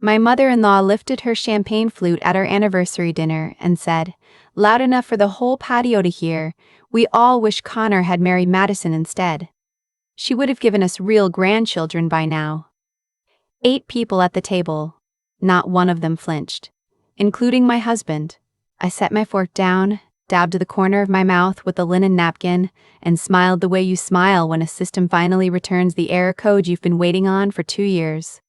My mother-in-law lifted her champagne flute at our anniversary dinner and said, loud enough for the whole patio to hear, "We all wish Connor had married Madison instead. She would have given us real grandchildren by now." 8 people at the table. Not one of them flinched, including my husband. I set my fork down, dabbed the corner of my mouth with a linen napkin, and smiled the way you smile when a system finally returns the error code you've been waiting on for 2 years.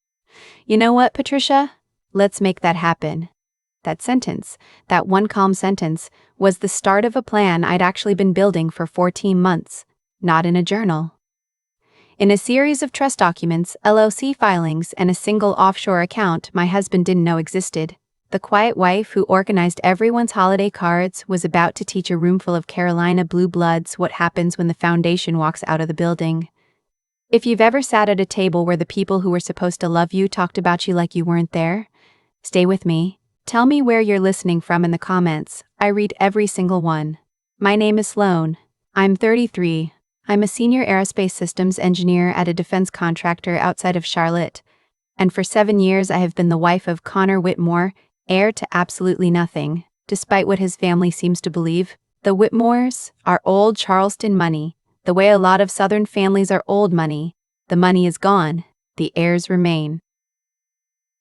You know what, Patricia? Let's make that happen. That sentence, that one calm sentence, was the start of a plan I'd actually been building for 14 months, not in a journal. In a series of trust documents, LLC filings, and a single offshore account my husband didn't know existed, the quiet wife who organized everyone's holiday cards was about to teach a roomful of Carolina blue bloods what happens when the foundation walks out of the building. If you've ever sat at a table where the people who were supposed to love you talked about you like you weren't there, stay with me. Tell me where you're listening from in the comments. I read every single one. My name is Sloan. I'm 33. I'm a senior aerospace systems engineer at a defense contractor outside of Charlotte. And for 7 years I have been the wife of Connor Whitmore, heir to absolutely nothing, despite what his family seems to believe. The Whitmores are old Charleston money, the way a lot of Southern families are old money. The money is gone, the heirs remain.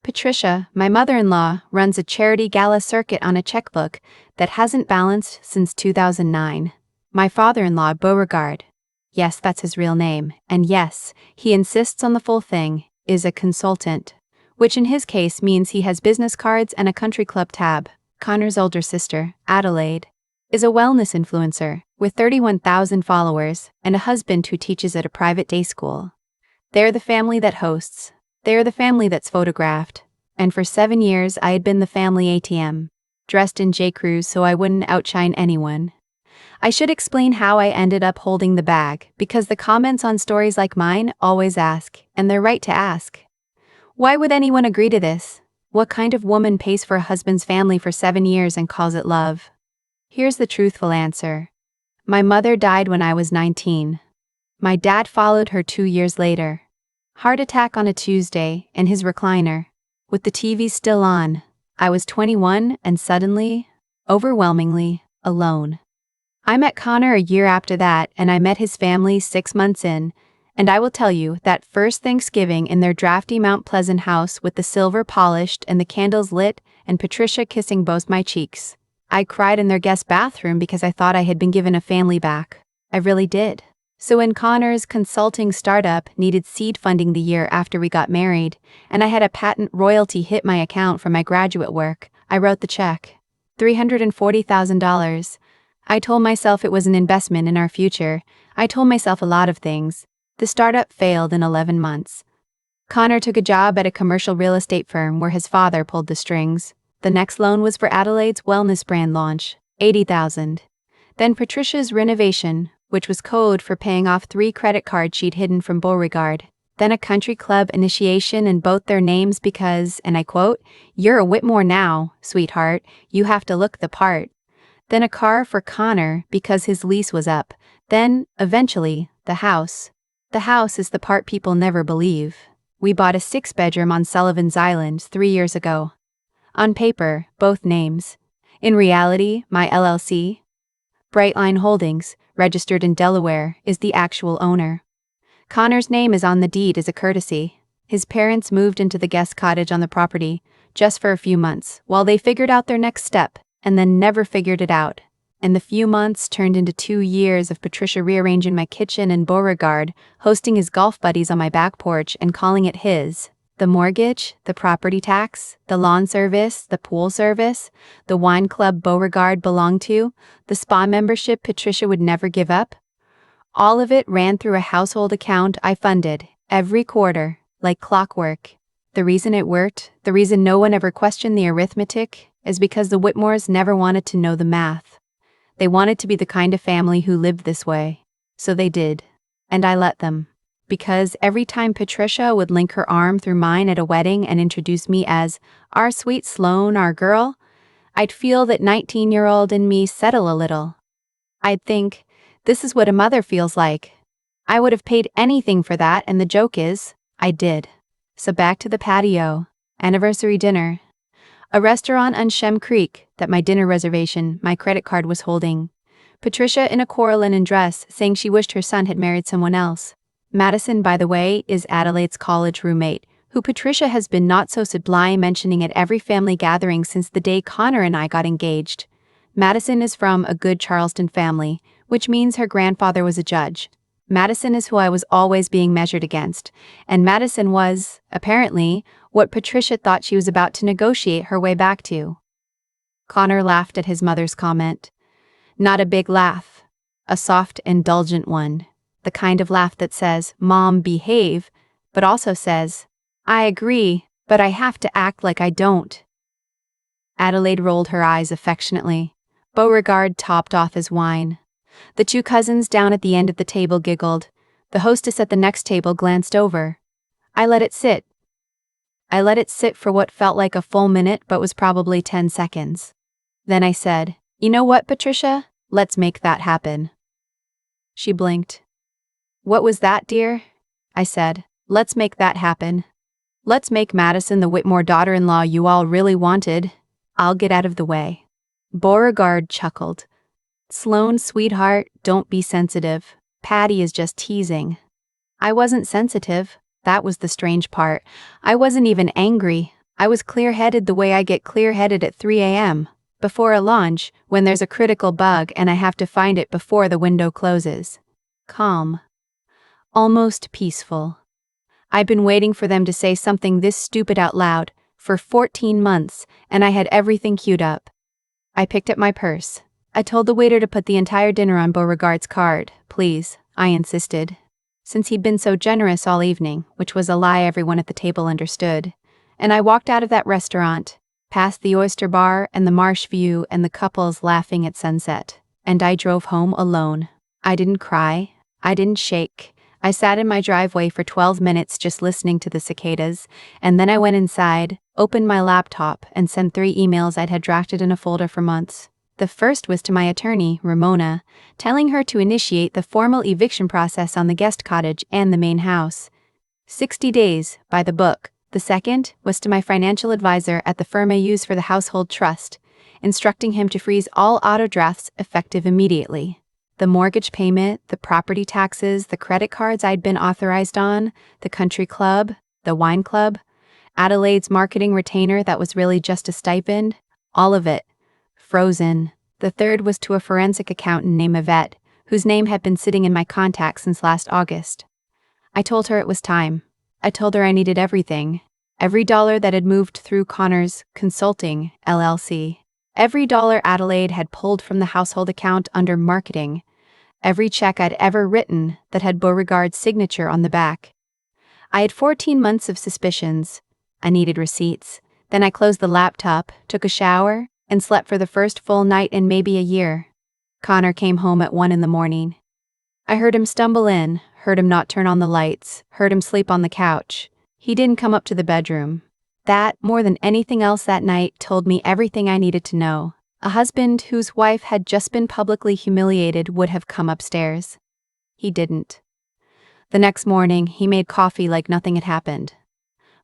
Patricia, my mother-in-law, runs a charity gala circuit on a checkbook that hasn't balanced since 2009. My father-in-law, Beauregard, yes, that's his real name, and yes, he insists on the full thing, is a consultant, which in his case means he has business cards and a country club tab. Connor's older sister, Adelaide, is a wellness influencer with 31,000 followers and a husband who teaches at a private day school. They're the family that hosts. They're the family that's photographed. And for 7 years I had been the family ATM, dressed in J.Crews so I wouldn't outshine anyone. I should explain how I ended up holding the bag, because the comments on stories like mine always ask, and they're right to ask. Why would anyone agree to this? What kind of woman pays for a husband's family for 7 years and calls it love? Here's the truthful answer. My mother died when I was 19. My dad followed her 2 years later. Heart attack on a Tuesday, in his recliner, with the TV still on. I was 21 and suddenly, overwhelmingly, alone. I met Connor a year after that, and I met his family 6 months in, and I will tell you that first Thanksgiving in their drafty Mount Pleasant house with the silver polished and the candles lit and Patricia kissing both my cheeks, I cried in their guest bathroom because I thought I had been given a family back. I really did. So when Connor's consulting startup needed seed funding the year after we got married, and I had a patent royalty hit my account from my graduate work, I wrote the check. $340,000. I told myself it was an investment in our future. I told myself a lot of things. The startup failed in 11 months. Connor took a job at a commercial real estate firm where his father pulled the strings. The next loan was for Adelaide's wellness brand launch, $80,000. Then Patricia's renovation, which was code for paying off 3 credit cards she'd hidden from Beauregard. Then a country club initiation in both their names because, and I quote, "You're a Whitmore now, sweetheart, you have to look the part." Then a car for Connor because his lease was up. Then, eventually, the house. The house is the part people never believe. We bought a 6-bedroom on Sullivan's Island 3 years ago. On paper, both names. In reality, my LLC, Brightline Holdings, registered in Delaware, is the actual owner. Connor's name is on the deed as a courtesy. His parents moved into the guest cottage on the property, just for a few months, while they figured out their next step, and then never figured it out. And the few months turned into 2 years of Patricia rearranging my kitchen and Beauregard hosting his golf buddies on my back porch and calling it his. The mortgage, the property tax, the lawn service, the pool service, the wine club Beauregard belonged to, the spa membership Patricia would never give up. All of it ran through a household account I funded, every quarter, like clockwork. The reason it worked, the reason no one ever questioned the arithmetic, is because the Whitmores never wanted to know the math. They wanted to be the kind of family who lived this way. So they did. And I let them. Because every time Patricia would link her arm through mine at a wedding and introduce me as our sweet Sloan, our girl, I'd feel that 19-year-old in me settle a little. I'd think, this is what a mother feels like. I would have paid anything for that, and the joke is, I did. So back to the patio. Anniversary dinner. A restaurant on Shem Creek that my dinner reservation, my credit card was holding. Patricia in a coral linen dress saying she wished her son had married someone else. Madison, by the way, is Adelaide's college roommate, who Patricia has been not so sublime mentioning at every family gathering since the day Connor and I got engaged. Madison is from a good Charleston family, which means her grandfather was a judge. Madison is who I was always being measured against, and Madison was, apparently, what Patricia thought she was about to negotiate her way back to. Connor laughed at his mother's comment. Not a big laugh. A soft, indulgent one. The kind of laugh that says, "Mom, behave," but also says, "I agree, but I have to act like I don't." Adelaide rolled her eyes affectionately. Beauregard topped off his wine. The two cousins down at the end of the table giggled. The hostess at the next table glanced over. I let it sit. I let it sit for what felt like a full minute but was probably 10 seconds. Then I said, "You know what, Patricia? Let's make that happen." She blinked. "What was that, dear?" I said. "Let's make that happen. Let's make Madison the Whitmore daughter-in-law you all really wanted. I'll get out of the way." Beauregard chuckled. "Sloan, sweetheart, don't be sensitive. Patty is just teasing." I wasn't sensitive. That was the strange part. I wasn't even angry. I was clear-headed the way I get clear-headed at 3 a.m. before a launch, when there's a critical bug and I have to find it before the window closes. Calm. Almost peaceful. I'd been waiting for them to say something this stupid out loud for 14 months, and I had everything queued up. I picked up my purse. I told the waiter to put the entire dinner on Beauregard's card, please, I insisted. Since he'd been so generous all evening, which was a lie everyone at the table understood. And I walked out of that restaurant, past the oyster bar and the marsh view and the couples laughing at sunset. And I drove home alone. I didn't cry. I didn't shake. I sat in my driveway for 12 minutes just listening to the cicadas, and then I went inside, opened my laptop, and sent 3 emails I'd had drafted in a folder for months. The first was to my attorney, Ramona, telling her to initiate the formal eviction process on the guest cottage and the main house. 60 days, by the book. The second was to my financial advisor at the firm I use for the household trust, instructing him to freeze all auto drafts effective immediately. The mortgage payment, the property taxes, the credit cards I'd been authorized on, the country club, the wine club, Adelaide's marketing retainer that was really just a stipend, all of it. Frozen. The third was to a forensic accountant named Yvette, whose name had been sitting in my contacts since last August. I told her it was time. I told her I needed everything. Every dollar that had moved through Connor's Consulting LLC. Every dollar Adelaide had pulled from the household account under marketing. Every check I'd ever written that had Beauregard's signature on the back. I had 14 months of suspicions. I needed receipts. Then I closed the laptop, took a shower, and slept for the first full night in maybe a year. Connor came home at 1 a.m. I heard him stumble in, heard him not turn on the lights, heard him sleep on the couch. He didn't come up to the bedroom. That, more than anything else that night, told me everything I needed to know. A husband whose wife had just been publicly humiliated would have come upstairs. He didn't. The next morning, he made coffee like nothing had happened.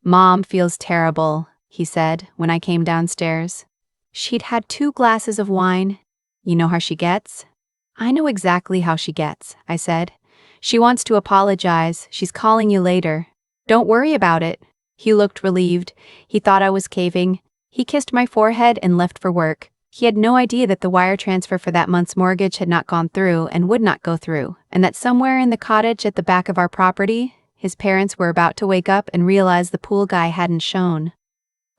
"Mom feels terrible," he said when I came downstairs. She'd had 2 glasses of wine. "You know how she gets?" "I know exactly how she gets," I said. "She wants to apologize. She's calling you later. Don't worry about it." He looked relieved. He thought I was caving. He kissed my forehead and left for work. He had no idea that the wire transfer for that month's mortgage had not gone through and would not go through, and that somewhere in the cottage at the back of our property, his parents were about to wake up and realize the pool guy hadn't shown.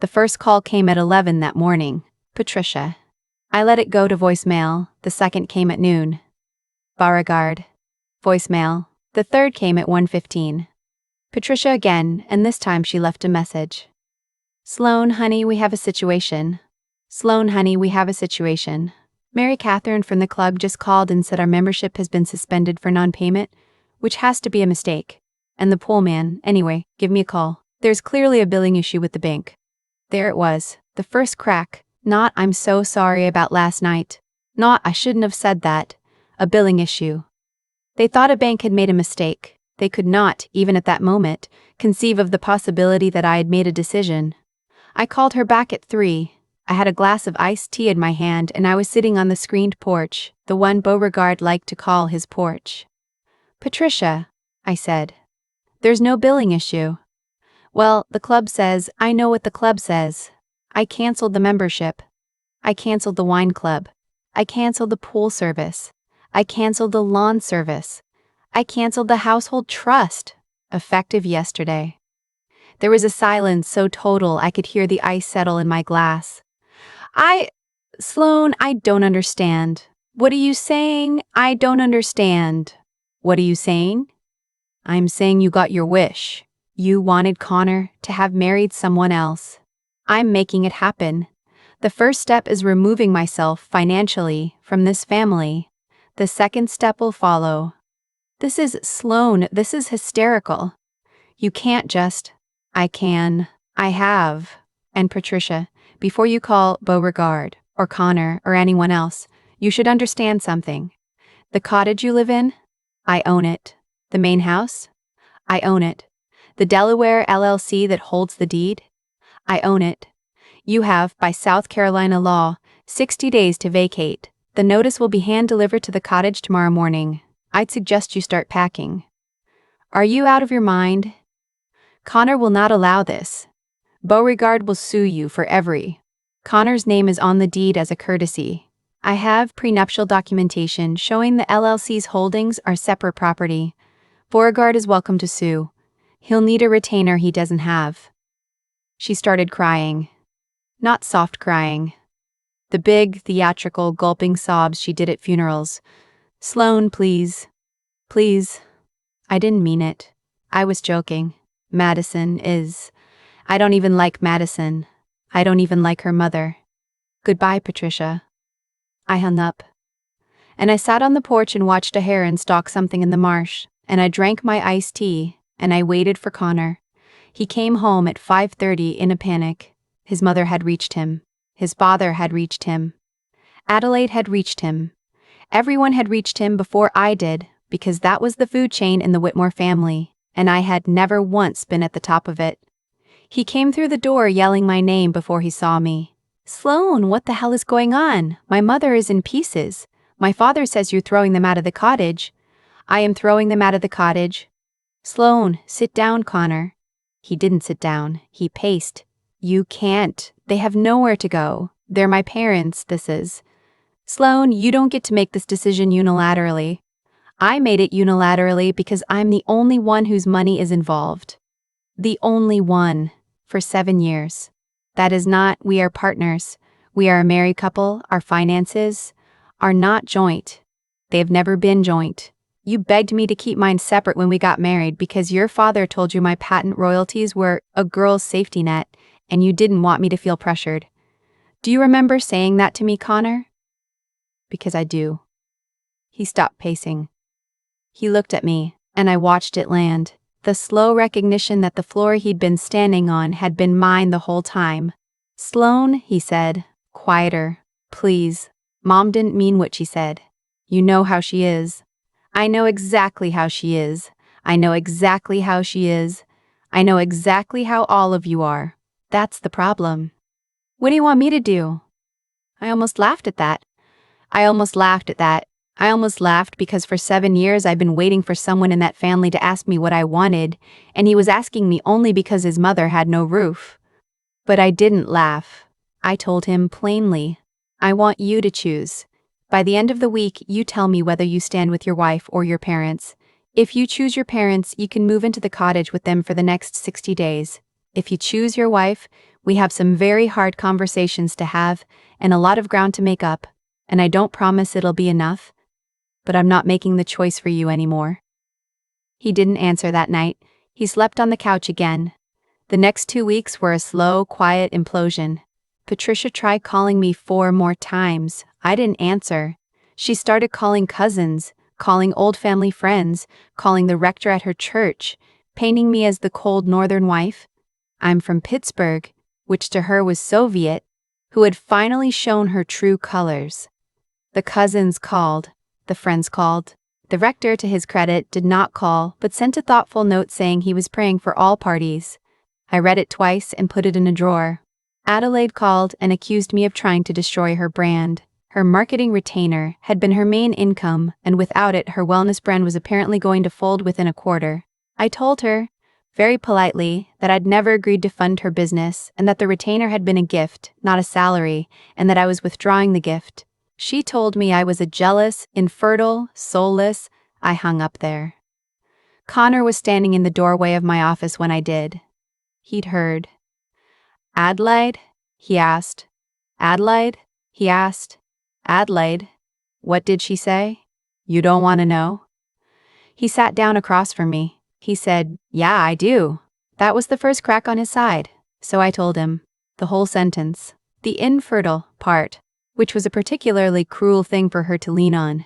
The first call came at 11 that morning. Patricia. I let it go to voicemail. The second came at noon. Beauregard. Voicemail. The third came at 1:15. Patricia again, and this time she left a message. "Sloan, honey, we have a situation. Sloan, honey, we have a situation. Mary Catherine from the club just called and said our membership has been suspended for non-payment, which has to be a mistake. And the pool man, anyway, give me a call. There's clearly a billing issue with the bank." There it was, the first crack. Not "I'm so sorry about last night." Not "I shouldn't have said that." A billing issue. They thought a bank had made a mistake. They could not, even at that moment, conceive of the possibility that I had made a decision. I called her back at 3. I had a glass of iced tea in my hand and I was sitting on the screened porch, the one Beauregard liked to call his porch. "Patricia," I said, "there's no billing issue." "Well, the club says." "I know what the club says. I canceled the membership. I canceled the wine club. I canceled the pool service. I canceled the lawn service. I canceled the household trust, effective yesterday." There was a silence so total I could hear the ice settle in my glass. Sloan, I don't understand. What are you saying? I don't understand. What are you saying? I'm saying you got your wish. You wanted Connor to have married someone else. I'm making it happen. The first step is removing myself financially from this family. The second step will follow. Sloan, this is hysterical. You can't just. I can. I have. And Patricia, before you call Beauregard or Connor or anyone else, you should understand something. The cottage you live in, I own it. The main house, I own it. The Delaware LLC that holds the deed, I own it. You have, by South Carolina law, 60 days to vacate. The notice will be hand-delivered to the cottage tomorrow morning. I'd suggest you start packing. Are you out of your mind? Connor will not allow this. Beauregard will sue you for Connor's name is on the deed as a courtesy. I have prenuptial documentation showing the LLC's holdings are separate property. Beauregard is welcome to sue. He'll need a retainer he doesn't have. She started crying. Not soft crying. The big, theatrical, gulping sobs she did at funerals. "Sloan, please. Please." I didn't mean it. I was joking. Madison is. I don't even like Madison. I don't even like her mother. Goodbye, Patricia. I hung up. And I sat on the porch and watched a heron stalk something in the marsh, and I drank my iced tea, and I waited for Connor. He came home at 5:30 in a panic. His mother had reached him. His father had reached him. Adelaide had reached him. Everyone had reached him before I did, because that was the food chain in the Whitmore family, and I had never once been at the top of it. He came through the door yelling my name before he saw me. "Sloan, what the hell is going on? My mother is in pieces. My father says you're throwing them out of the cottage." "I am throwing them out of the cottage." "Sloan, sit down, Connor." He didn't sit down. He paced. "You can't. They have nowhere to go. They're my parents, this is." "Sloan, you don't get to make this decision unilaterally." "I made it unilaterally because I'm the only one whose money is involved." The only one. For 7 years. That is not, we are partners. We are a married couple. Our finances are not joint. They have never been joint. You begged me to keep mine separate when we got married because your father told you my patent royalties were a girl's safety net, and you didn't want me to feel pressured. Do you remember saying that to me, Connor? Because I do. He stopped pacing. He looked at me, and I watched it land. The slow recognition that the floor he'd been standing on had been mine the whole time. "Sloan," he said, quieter, "please. Mom didn't mean what she said. You know how she is." "I know exactly how she is. I know exactly how she is. I know exactly how all of you are. That's the problem." "What do you want me to do?" I almost laughed at that. I almost laughed because for 7 years I've been waiting for someone in that family to ask me what I wanted, and he was asking me only because his mother had no roof. But I didn't laugh. I told him plainly, "I want you to choose. By the end of the week, you tell me whether you stand with your wife or your parents. If you choose your parents, you can move into the cottage with them for the next 60 days. If you choose your wife, we have some very hard conversations to have and a lot of ground to make up, and I don't promise it'll be enough, but I'm not making the choice for you anymore." He didn't answer that night. He slept on the couch again. The next 2 weeks were a slow, quiet implosion. Patricia tried calling me 4 more times. I didn't answer. She started calling cousins, calling old family friends, calling the rector at her church, painting me as the cold northern wife. I'm from Pittsburgh, which to her was Soviet, who had finally shown her true colors. The cousins called. The friends called. The rector, to his credit, did not call, but sent a thoughtful note saying he was praying for all parties. I read it twice and put it in a drawer. Adelaide called and accused me of trying to destroy her brand. Her marketing retainer had been her main income, and without it, her wellness brand was apparently going to fold within a quarter. I told her, very politely, that I'd never agreed to fund her business and that the retainer had been a gift, not a salary, and that I was withdrawing the gift. She told me I was a jealous, infertile, soulless. I hung up there. Connor was standing in the doorway of my office when I did. He'd heard. "Adelaide?" he asked. "Adelaide?" he asked. "Adelaide? What did she say? You don't want to know?" He sat down across from me. He said, "Yeah, I do." That was the first crack on his side, so I told him the whole sentence, the infertile part, which was a particularly cruel thing for her to lean on,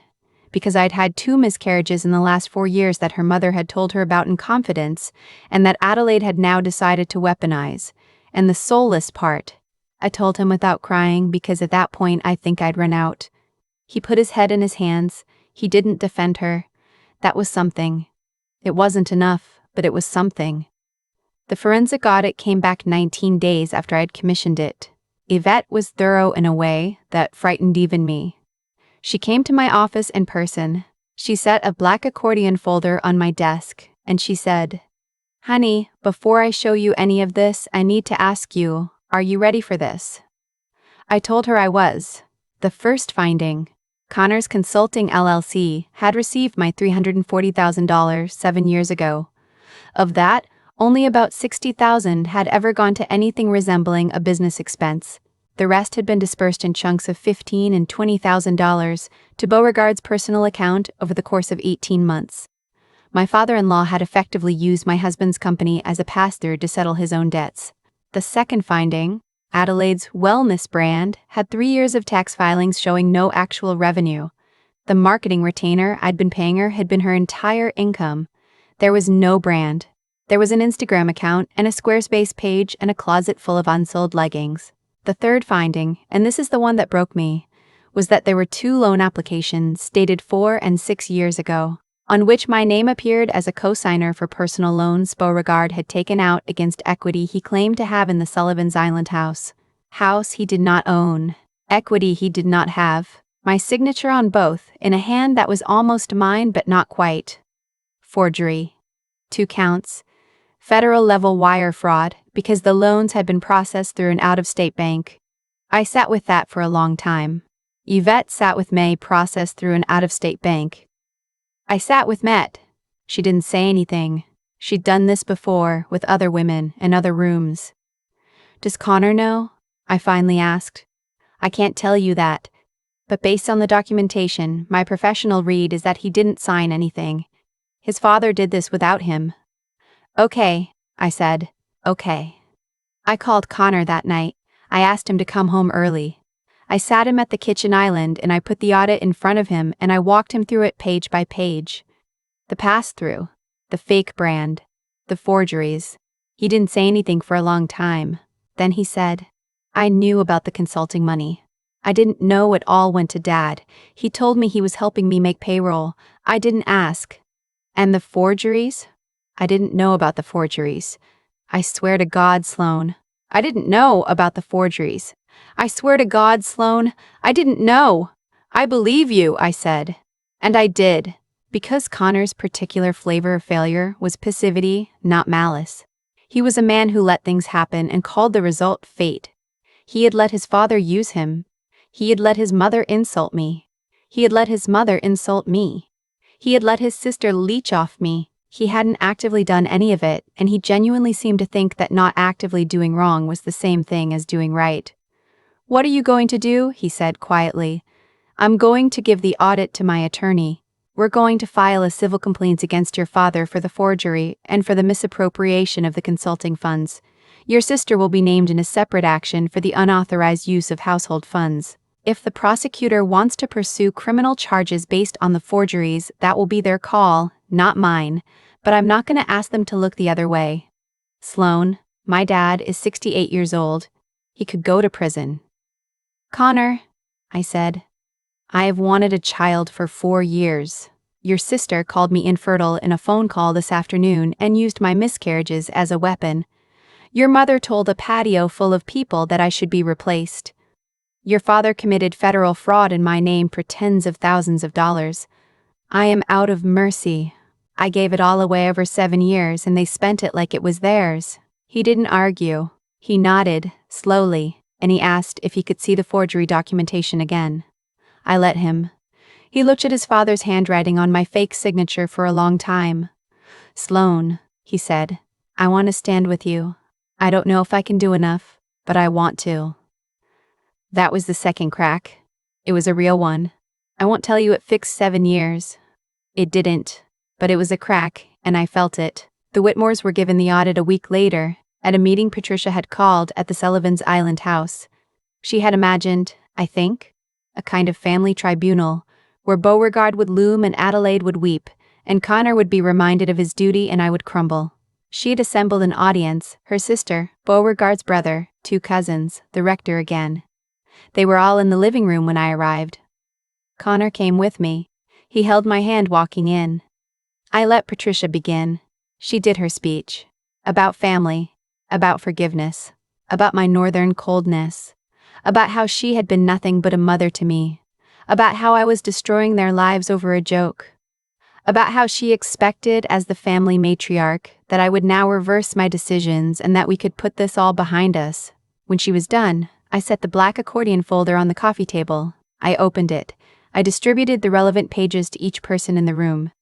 because I'd had 2 miscarriages in the last 4 years that her mother had told her about in confidence, and that Adelaide had now decided to weaponize, and the soulless part. I told him without crying, because at that point I think I'd run out. He put his head in his hands. He didn't defend her. That was something. It wasn't enough, but it was something. The forensic audit came back 19 days after I'd commissioned it. Yvette was thorough in a way that frightened even me. She came to my office in person. She set a black accordion folder on my desk, and she said, "Honey, before I show you any of this, I need to ask you, are you ready for this?" I told her I was. The first finding, Connor's Consulting LLC had received my $340,000 7 years ago. Of that, only about $60,000 had ever gone to anything resembling a business expense. The rest had been dispersed in chunks of $15,000 and $20,000 to Beauregard's personal account over the course of 18 months. My father-in-law had effectively used my husband's company as a pass-through to settle his own debts. The second finding, Adelaide's wellness brand, had 3 years of tax filings showing no actual revenue. The marketing retainer I'd been paying her had been her entire income. There was no brand. There was an Instagram account and a Squarespace page and a closet full of unsold leggings. The third finding, and this is the one that broke me, was that there were 2 loan applications dated 4 and 6 years ago, on which my name appeared as a co-signer for personal loans Beauregard had taken out against equity he claimed to have in the Sullivan's Island house. House he did not own. Equity he did not have. My signature on both, in a hand that was almost mine but not quite. Forgery. 2 counts. Federal-level wire fraud, because the loans had been processed through an out-of-state bank. I sat with that for a long time. Yvette sat with May, processed through an out-of-state bank. I sat with Met. She didn't say anything. She'd done this before, with other women, in other rooms. "Does Connor know?" I finally asked. "I can't tell you that. But based on the documentation, my professional read is that he didn't sign anything. His father did this without him." "Okay," I said. "Okay." I called Connor that night. I asked him to come home early. I sat him at the kitchen island and I put the audit in front of him and I walked him through it page by page. The pass-through, the fake brand, the forgeries. He didn't say anything for a long time. Then he said, "I knew about the consulting money. I didn't know it all went to Dad. He told me he was helping me make payroll. I didn't ask. And the forgeries? I didn't know about the forgeries. I swear to God, Sloan, I didn't know about the forgeries. I swear to God, Sloan, I didn't know." "I believe you," I said. And I did, because Connor's particular flavor of failure was passivity, not malice. He was a man who let things happen and called the result fate. He had let his father use him. He had let his mother insult me. He had let his mother insult me. He had let his sister leech off me. He hadn't actively done any of it, and he genuinely seemed to think that not actively doing wrong was the same thing as doing right. "What are you going to do?" he said quietly. "I'm going to give the audit to my attorney. We're going to file a civil complaint against your father for the forgery and for the misappropriation of the consulting funds. Your sister will be named in a separate action for the unauthorized use of household funds. If the prosecutor wants to pursue criminal charges based on the forgeries, that will be their call, not mine, but I'm not going to ask them to look the other way. Sloan, my dad is 68 years old. He could go to prison." "Connor," I said, "I have wanted a child for 4 years. Your sister called me infertile in a phone call this afternoon and used my miscarriages as a weapon. Your mother told a patio full of people that I should be replaced. Your father committed federal fraud in my name for tens of thousands of dollars. I am out of mercy. I gave it all away over 7 years and they spent it like it was theirs." He didn't argue. He nodded, slowly, and he asked if he could see the forgery documentation again. I let him. He looked at his father's handwriting on my fake signature for a long time. "Sloan," he said, "I want to stand with you. I don't know if I can do enough, but I want to." That was the second crack. It was a real one. I won't tell you it fixed 7 years. It didn't, but it was a crack, and I felt it. The Whitmores were given the audit a week later, at a meeting Patricia had called at the Sullivan's Island house. She had imagined, I think, a kind of family tribunal, where Beauregard would loom and Adelaide would weep, and Connor would be reminded of his duty and I would crumble. She had assembled an audience, her sister, Beauregard's brother, 2 cousins, the rector again. They were all in the living room when I arrived. Connor came with me. He held my hand walking in. I let Patricia begin. She did her speech. About family, about forgiveness, about my northern coldness, about how she had been nothing but a mother to me, about how I was destroying their lives over a joke, about how she expected, as the family matriarch, that I would now reverse my decisions and that we could put this all behind us. When she was done, I set the black accordion folder on the coffee table. I opened it. I distributed the relevant pages to each person in the room.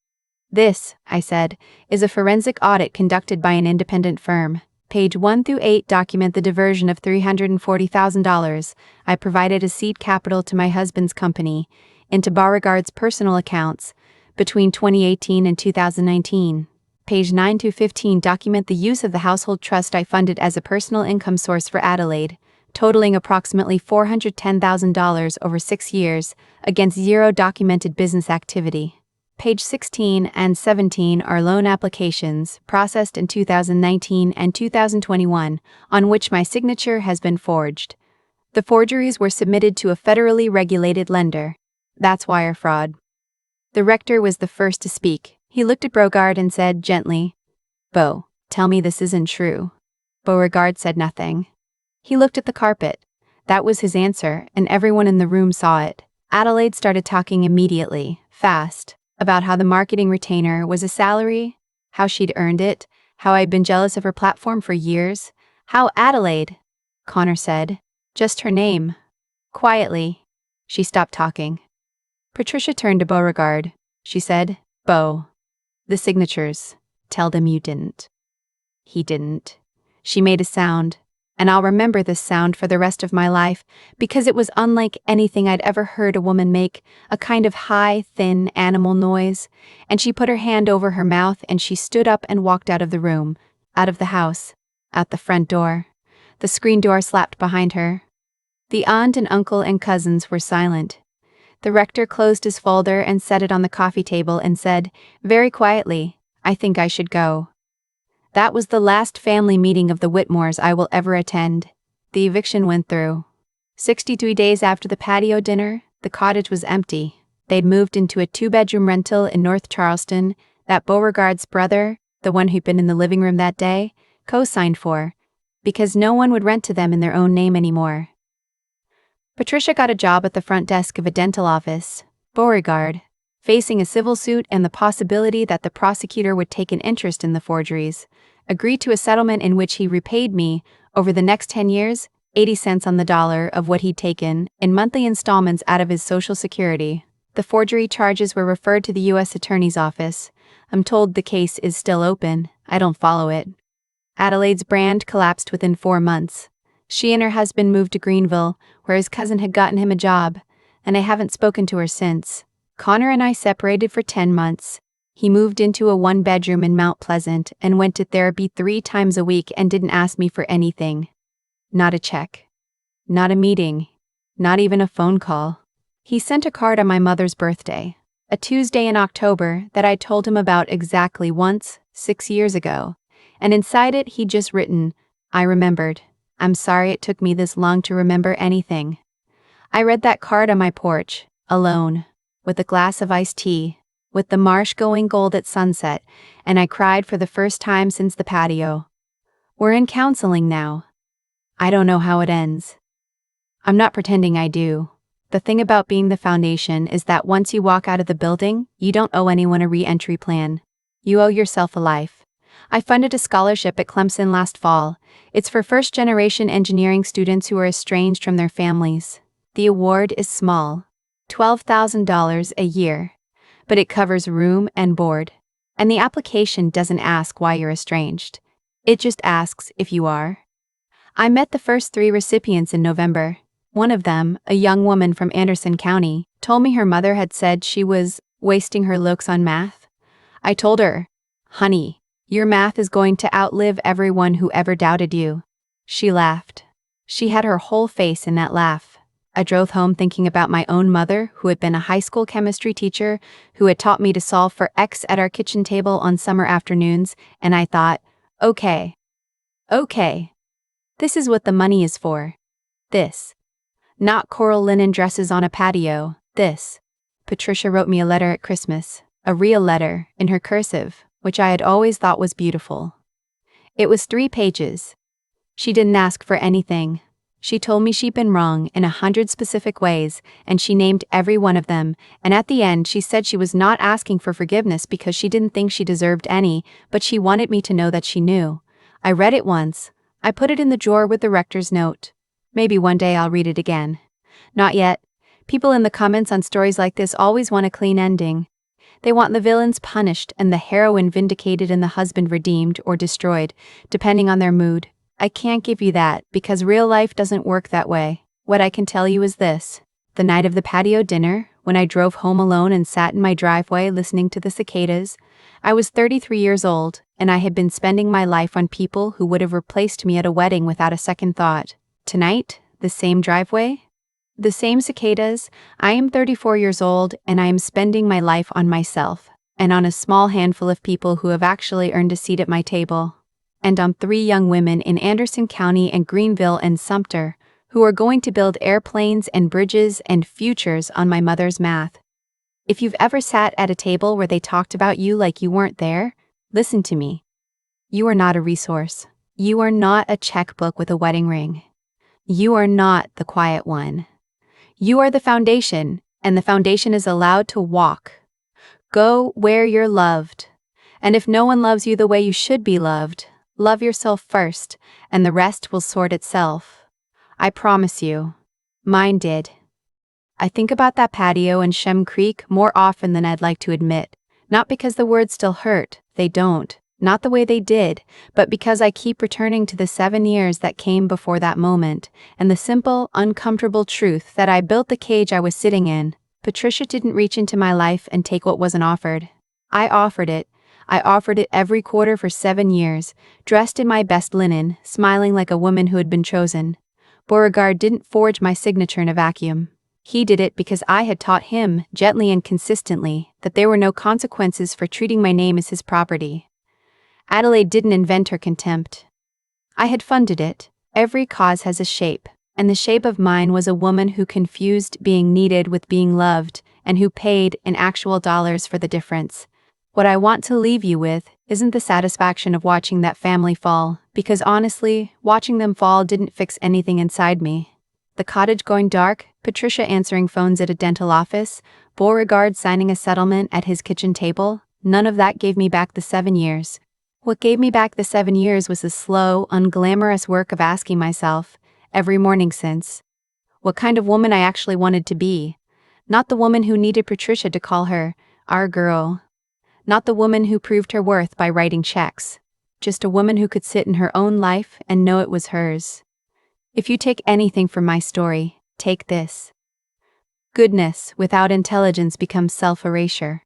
"This," I said, "is a forensic audit conducted by an independent firm. Page 1 through 8 document the diversion of $340,000 I provided as seed capital to my husband's company into Beauregard's personal accounts between 2018 and 2019. Page 9 through 15 document the use of the household trust I funded as a personal income source for Adelaide, totaling approximately $410,000 over 6 years against 0 documented business activity. Page 16 and 17 are loan applications processed in 2019 and 2021 on which my signature has been forged. The forgeries were submitted to a federally regulated lender. That's wire fraud." The rector was the first to speak. He looked at Beauregard and said gently, "Beau, tell me this isn't true." Beauregard said nothing. He looked at the carpet. That was his answer, and everyone in the room saw it. Adelaide started talking immediately, fast, about how the marketing retainer was a salary, how she'd earned it, how I'd been jealous of her platform for years, how Adelaide, Connor said, just her name. Quietly, she stopped talking. Patricia turned to Beauregard. She said, "Beau, the signatures, tell them you didn't." He didn't. She made a sound, and I'll remember this sound for the rest of my life because it was unlike anything I'd ever heard a woman make, a kind of high, thin animal noise, and she put her hand over her mouth and she stood up and walked out of the room, out of the house, out the front door. The screen door slapped behind her. The aunt and uncle and cousins were silent. The rector closed his folder and set it on the coffee table and said, very quietly, "I think I should go." That was the last family meeting of the Whitmores I will ever attend. The eviction went through. 63 days after the patio dinner, the cottage was empty. They'd moved into a 2-bedroom rental in North Charleston that Beauregard's brother, the one who'd been in the living room that day, co-signed for, because no one would rent to them in their own name anymore. Patricia got a job at the front desk of a dental office. Beauregard, facing a civil suit and the possibility that the prosecutor would take an interest in the forgeries, agreed to a settlement in which he repaid me, over the next 10 years, 80 cents on the dollar of what he'd taken in monthly installments out of his Social Security. The forgery charges were referred to the U.S. Attorney's Office. I'm told the case is still open. I don't follow it. Adelaide's brand collapsed within 4 months. She and her husband moved to Greenville, where his cousin had gotten him a job, and I haven't spoken to her since. Connor and I separated for 10 months. He moved into a 1-bedroom in Mount Pleasant and went to therapy 3 times a week and didn't ask me for anything. Not a check. Not a meeting. Not even a phone call. He sent a card on my mother's birthday, a Tuesday in October that I told him about exactly once, 6 years ago, and inside it he'd just written, "I remembered. I'm sorry it took me this long to remember anything." I read that card on my porch, alone, with a glass of iced tea, with the marsh going gold at sunset, and I cried for the first time since the patio. We're in counseling now. I don't know how it ends. I'm not pretending I do. The thing about being the foundation is that once you walk out of the building, you don't owe anyone a re-entry plan. You owe yourself a life. I funded a scholarship at Clemson last fall. It's for first-generation engineering students who are estranged from their families. The award is small, $12,000 a year, but it covers room and board. And the application doesn't ask why you're estranged. It just asks if you are. I met the first 3 recipients in November. One of them, a young woman from Anderson County, told me her mother had said she was wasting her looks on math. I told her, "Honey, your math is going to outlive everyone who ever doubted you." She laughed. She had her whole face in that laugh. I drove home thinking about my own mother, who had been a high school chemistry teacher, who had taught me to solve for X at our kitchen table on summer afternoons, and I thought, okay. This is what the money is for. This. Not coral linen dresses on a patio, this. Patricia wrote me a letter at Christmas, a real letter, in her cursive, which I had always thought was beautiful. It was 3 pages. She didn't ask for anything. She told me she'd been wrong in 100 specific ways, and she named every one of them, and at the end she said she was not asking for forgiveness because she didn't think she deserved any, but she wanted me to know that she knew. I read it once. I put it in the drawer with the rector's note. Maybe one day I'll read it again. Not yet. People in the comments on stories like this always want a clean ending. They want the villains punished and the heroine vindicated and the husband redeemed or destroyed, depending on their mood. I can't give you that, because real life doesn't work that way. What I can tell you is this. The night of the patio dinner, when I drove home alone and sat in my driveway listening to the cicadas, I was 33 years old, and I had been spending my life on people who would have replaced me at a wedding without a second thought. Tonight, the same driveway, the same cicadas. I am 34 years old, and I am spending my life on myself, and on a small handful of people who have actually earned a seat at my table, and on 3 young women in Anderson County and Greenville and Sumter, who are going to build airplanes and bridges and futures on my mother's math. If you've ever sat at a table where they talked about you like you weren't there, listen to me. You are not a resource. You are not a checkbook with a wedding ring. You are not the quiet one. You are the foundation, and the foundation is allowed to walk. Go where you're loved. And if no one loves you the way you should be loved, love yourself first, and the rest will sort itself. I promise you. Mine did. I think about that patio and Shem Creek more often than I'd like to admit, not because the words still hurt, they don't, not the way they did, but because I keep returning to the 7 years that came before that moment, and the simple, uncomfortable truth that I built the cage I was sitting in. Patricia didn't reach into my life and take what wasn't offered. I offered it. I offered it every quarter for 7 years, dressed in my best linen, smiling like a woman who had been chosen. Beauregard didn't forge my signature in a vacuum. He did it because I had taught him, gently and consistently, that there were no consequences for treating my name as his property. Adelaide didn't invent her contempt. I had funded it. Every cause has a shape, and the shape of mine was a woman who confused being needed with being loved, and who paid in actual dollars for the difference. What I want to leave you with isn't the satisfaction of watching that family fall, because honestly, watching them fall didn't fix anything inside me. The cottage going dark, Patricia answering phones at a dental office, Beauregard signing a settlement at his kitchen table, none of that gave me back the 7 years. What gave me back the 7 years was the slow, unglamorous work of asking myself, every morning since, what kind of woman I actually wanted to be. Not the woman who needed Patricia to call her, our girl. Not the woman who proved her worth by writing checks. Just a woman who could sit in her own life and know it was hers. If you take anything from my story, take this. Goodness without intelligence becomes self-erasure.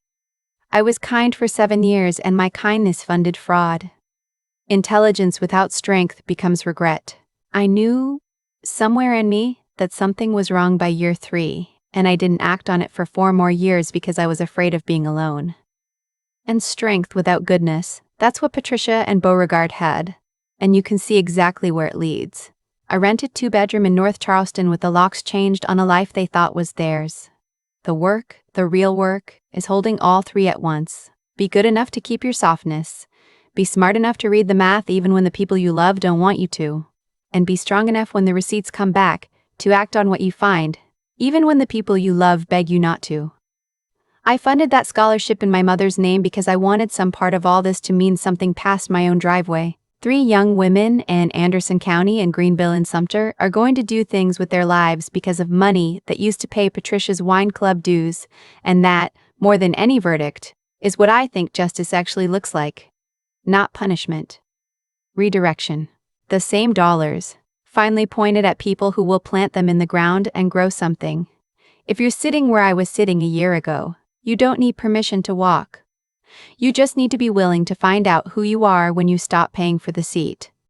I was kind for 7 years and my kindness funded fraud. Intelligence without strength becomes regret. I knew, somewhere in me, that something was wrong by year 3, and I didn't act on it for 4 more years because I was afraid of being alone. And strength without goodness, that's what Patricia and Beauregard had. And you can see exactly where it leads. I rented 2-bedroom in North Charleston with the locks changed on a life they thought was theirs. The work, the real work, is holding all 3 at once. Be good enough to keep your softness. Be smart enough to read the math even when the people you love don't want you to. And be strong enough when the receipts come back to act on what you find, even when the people you love beg you not to. I funded that scholarship in my mother's name because I wanted some part of all this to mean something past my own driveway. 3 young women in Anderson County and Greenville and Sumter are going to do things with their lives because of money that used to pay Patricia's wine club dues, and that, more than any verdict, is what I think justice actually looks like. Not punishment. Redirection. The same dollars, finally pointed at people who will plant them in the ground and grow something. If you're sitting where I was sitting a year ago, you don't need permission to walk. You just need to be willing to find out who you are when you stop paying for the seat.